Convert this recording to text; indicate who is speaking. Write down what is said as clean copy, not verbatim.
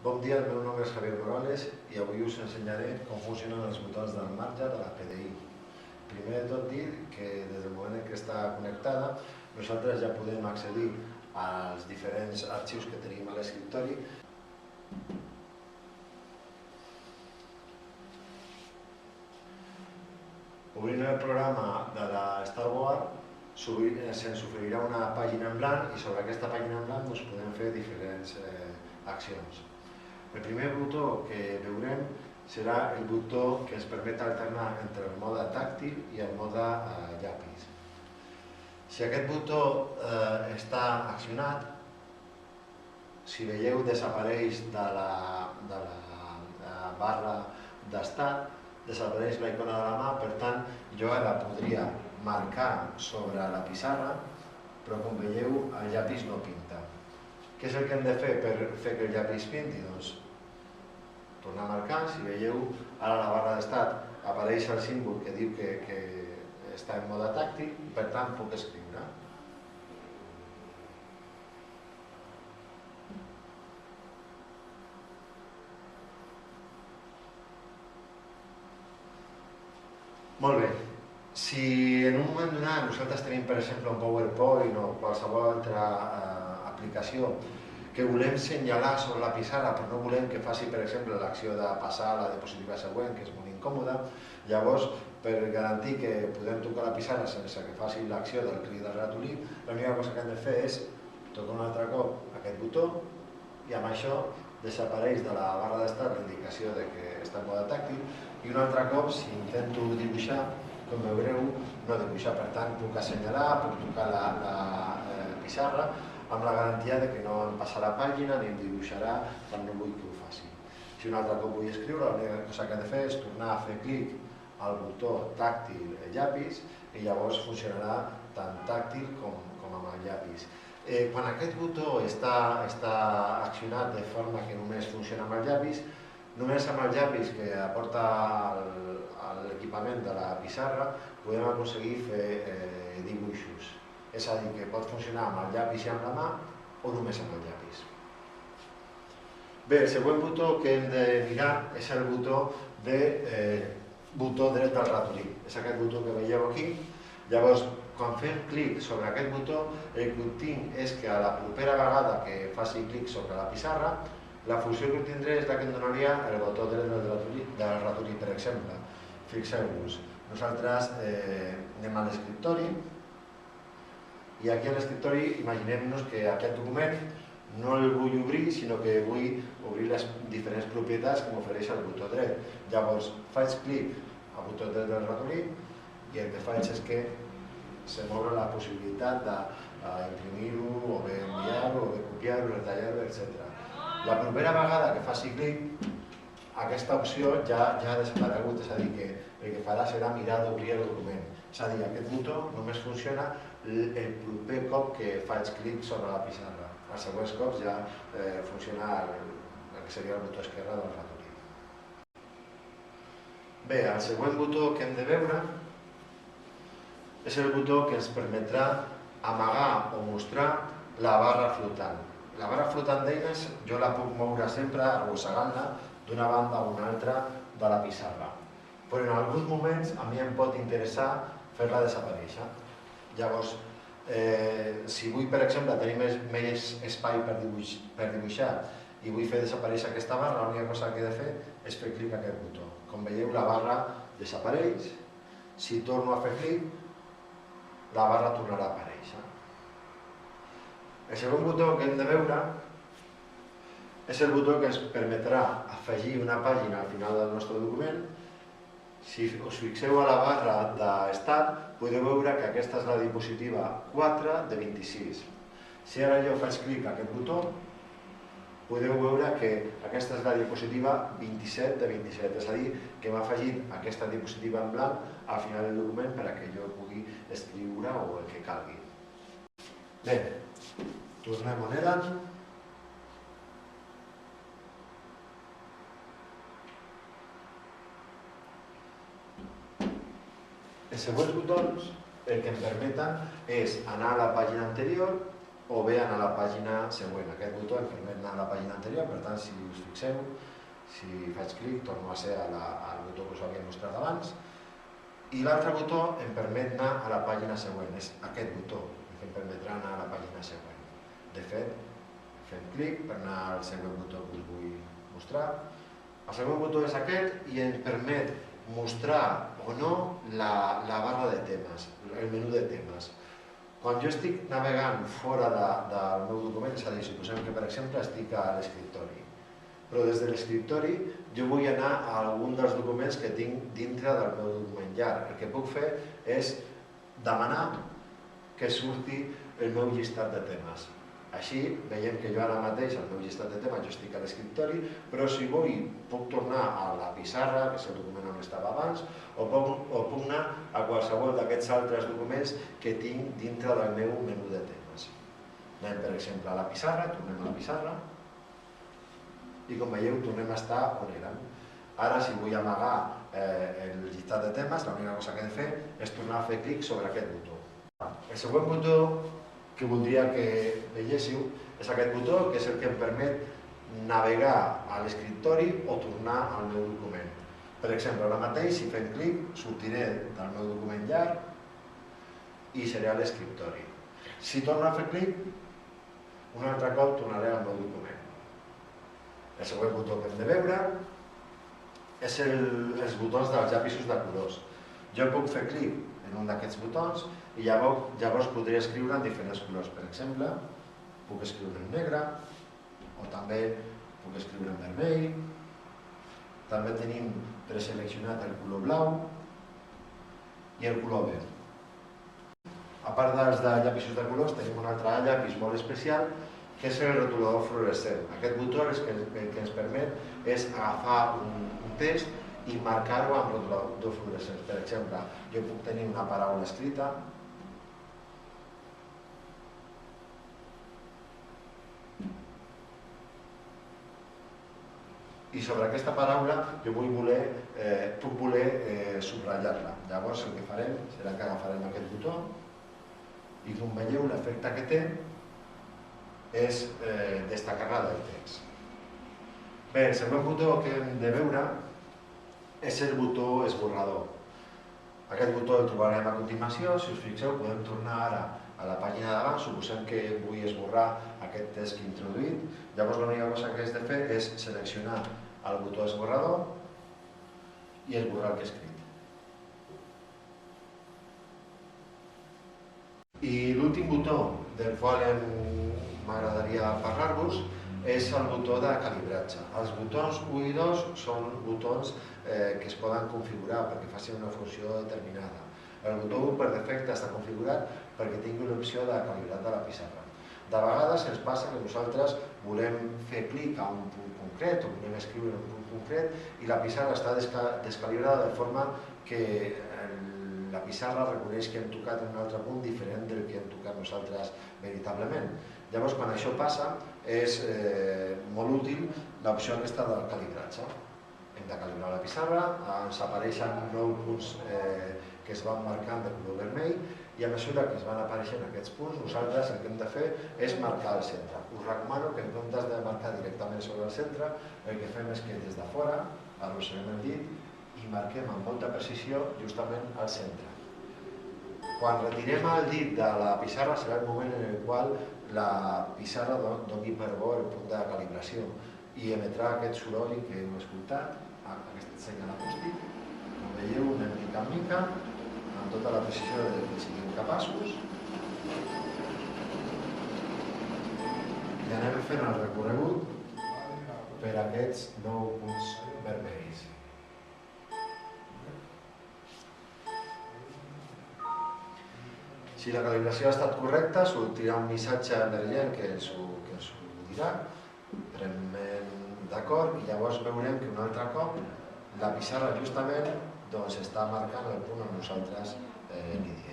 Speaker 1: Bon dia, el meu nom és Javier Morales i avui us ensenyaré com funcionen els botons del marge de la PDI. Primer de tot dir que des del moment en què està connectada nosaltres ja podem accedir als diferents arxius que tenim a l'escriptori. Obrint el programa de la Starboard se'ns oferirà una pàgina en blanc i sobre aquesta pàgina en blanc podem fer diferents accions. El primer botó que veurem serà el botó que ens permet alternar entre el mode tàctil i el mode llapis. Si aquest botó està accionat, si veieu desapareix de la barra d'estat, desapareix la icona de la mà, per tant jo ara podria marcar sobre la pissarra, però com veieu el llapis no pinta. Què és el que hem de fer per fer que el llapis pinti? Doncs tornar a marcar, si veieu ara a la barra d'estat apareix el símbol que diu que està en mode tàctil i per tant puc escriure. Molt bé, si en un moment donat nosaltres tenim per exemple un PowerPoint o qualsevol altra aplicació que volem senyalar sobre la pissarra però no volem que faci per exemple l'acció de passar a la diapositiva següent, que és molt incòmoda, llavors per garantir que podem tocar la pissarra sense que faci l'acció del clic del ratolí, l'única cosa que hem de fer és tocar un altre cop aquest botó i amb això desapareix de la barra d'estat la indicació que està en mode tàctil i un altre cop, si intento dibuixar, com veureu, no dibuixar, per tant puc assenyalar, puc tocar la pissarra amb la garantia que no em passarà pàgina ni em dibuixarà quan no vull que ho faci. Si un altre cop vull escriure, l'única cosa que he de fer és tornar a fer clic al botó tàctil llapis i llavors funcionarà tant tàctil com amb el llapis. Quan aquest botó està accionat de forma que només funciona amb el llapis, només amb el llapis que aporta l'equipament de la pissarra podem aconseguir fer dibuixos. És a dir, que pot funcionar amb el llapis i amb la mà o només amb el llapis. Bé, el següent botó que hem de mirar és el botó dret del ratolí. És aquest botó que veieu aquí. Llavors, quan fem clic sobre aquest botó, el que obtinc és que a la propera vegada que faci clic sobre la pissarra, la funció que obtindré és la que em donaria el botó dret del ratolí, per exemple. Fixeu-vos, nosaltres anem a l'escriptori i aquí a l'escriptori imaginem-nos que aquest document no el vull obrir, sinó que vull obrir les diferents propietats que m'ofereix el botó dret. Llavors faig clic al botó dret del ratolí i el que faig és que se m'obre la possibilitat d'imprimir-ho, o bé enviar-ho, o bé copiar-ho, retallar-ho, etc. La propera vegada que faci clic, aquesta opció ja ha desaparegut, és a dir, que el que farà serà mirar d'obrir el document. És a dir, aquest botó només funciona el proper cop que faig clic sobre la pissarra. Els següents cops ja funciona el que seria el botó esquerre del ratolí. Bé, el següent botó que hem de veure és el botó que ens permetrà amagar o mostrar la barra flotant. La barra flotant d'eines jo la puc moure sempre arrossegant-la d'una banda a una altra de la pissarra. Però en alguns moments a mi em pot interessar fer-la desaparèixer. Llavors, si vull, per exemple, tenir més espai per dibuixar i vull fer desaparèixer aquesta barra, l'única cosa que he de fer és fer clic a aquest botó. Com veieu, la barra desapareix. Si torno a fer clic, la barra tornarà a aparèixer. El segon botó que hem de veure és el botó que ens permetrà afegir una pàgina al final del nostre document. Si us fixeu a la barra d'estat, podeu veure que aquesta és la diapositiva 4 de 26. Si ara jo faig clic a aquest botó, podeu veure que aquesta és la diapositiva 27 de 27, és a dir, que m'ha afegit aquesta diapositiva en blanc al final del document per a que jo pugui escriure o el que calgui. Bé, tornem on érem. Els següents botons el que em permeten és anar a la pàgina anterior o bé anar a la pàgina següent. Aquest botó em permet anar a la pàgina anterior, per tant, si us fixeu, si faig clic, torno a ser al botó que us havia mostrat abans, i l'altre botó em permet anar a la pàgina següent, és aquest botó que em permetrà anar a la pàgina següent. De fet, fem clic per anar al següent botó que us vull mostrar. El següent botó és aquest i ens permet mostrar o no la barra de temes, el menú de temes. Quan jo estic navegant fora del meu document, és a dir, suposem que per exemple estic a l'escriptori, però des de l'escriptori jo vull anar a algun dels documents que tinc dintre del meu document llarg. El que puc fer és demanar que surti el meu llistat de temes. Així veiem que jo ara mateix al meu llistat de temes jo estic a l'escriptori, però si vull puc tornar a la pissarra, que és el document on estava abans, o puc anar a qualsevol d'aquests altres documents que tinc dintre del meu menú de temes. Anem, per exemple, a la pissarra, tornem a la pissarra, i com veieu tornem a estar on érem. Ara, si vull amagar el llistat de temes, l'única cosa que he de fer és tornar a fer clic sobre aquest botó. El següent botó que voldria que veiéssiu és aquest botó, que és el que em permet navegar a l'escriptori o tornar al meu document. Per exemple, ara mateix, si fem clic, sortiré del meu document llarg i seré a l'escriptori. Si torno a fer clic, un altre cop tornaré al meu document. El següent botó que hem de veure és els botons dels llapisos de colors. Jo puc fer clic en un d'aquests botons i llavors podré escriure en diferents colors. Per exemple, puc escriure en negre o també puc escriure en vermell. També tenim preseleccionat el color blau i el color verd. A part dels llapisos de colors, tenim un altre llapis molt especial que és el rotulador fluorescent. Aquest botó el que ens permet és agafar un text i marcar-ho amb rotulador fluorescent. Per exemple, jo puc tenir una paraula escrita i sobre aquesta paraula jo puc voler subratllar-la. Llavors el que farem serà que agafarem aquest botó i com veieu l'efecte que té és destacar-la del text. Bé, el següent botó que hem de veure és el botó esborrador. Aquest botó el trobarem a continuació. Si us fixeu, podem tornar ara a la pàgina d'abans. Suposem que vull esborrar aquest text que he introduït. Llavors l'única cosa que has de fer és seleccionar el botó esborrador i esborrar el que he escrit. I l'últim botó del qual m'agradaria parlar-vos és el botó de calibratge. Els botons 1 i 2 són botons que es poden configurar perquè facin una funció determinada. El botó 1 per defecte està configurat perquè tingui l'opció de calibrat de la pissarra. De vegades ens passa que nosaltres volem fer clic a un punt concret o volem escriure en un punt concret i la pissarra està descalibrada de forma que la pissarra reconeix que hem tocat en un altre punt diferent del que hem tocat nosaltres veritablement. Llavors, quan això passa, és molt útil l'opció aquesta del calibratge. Hem de calibrar la pissarra, ens apareixen 9 punts que es van marcant de color vermell i a mesura que es van apareixent aquests punts, nosaltres el que hem de fer és marcar el centre. Us recomano que en comptes de marcar directament sobre el centre, el que fem és que des de fora arrosseguem el dit i marquem amb molta precisió justament al centre. Quan retirem el dit de la pissarra serà el moment en el qual la pissarra doni per bo el punt de calibració i emetrà aquest soroll que heu escoltat, aquest senyal acústic. Com veieu, anem mica en mica, amb tota la precisió de que siguem capaços i anem fent el recorregut per aquests 9 punts vermells. Si la calibració ha estat correcta, sortirà un missatge emergent que ens ho dirà, prenem d'acord i llavors veurem que un altre cop la pissarra justament està marcant el punt on nosaltres li diem.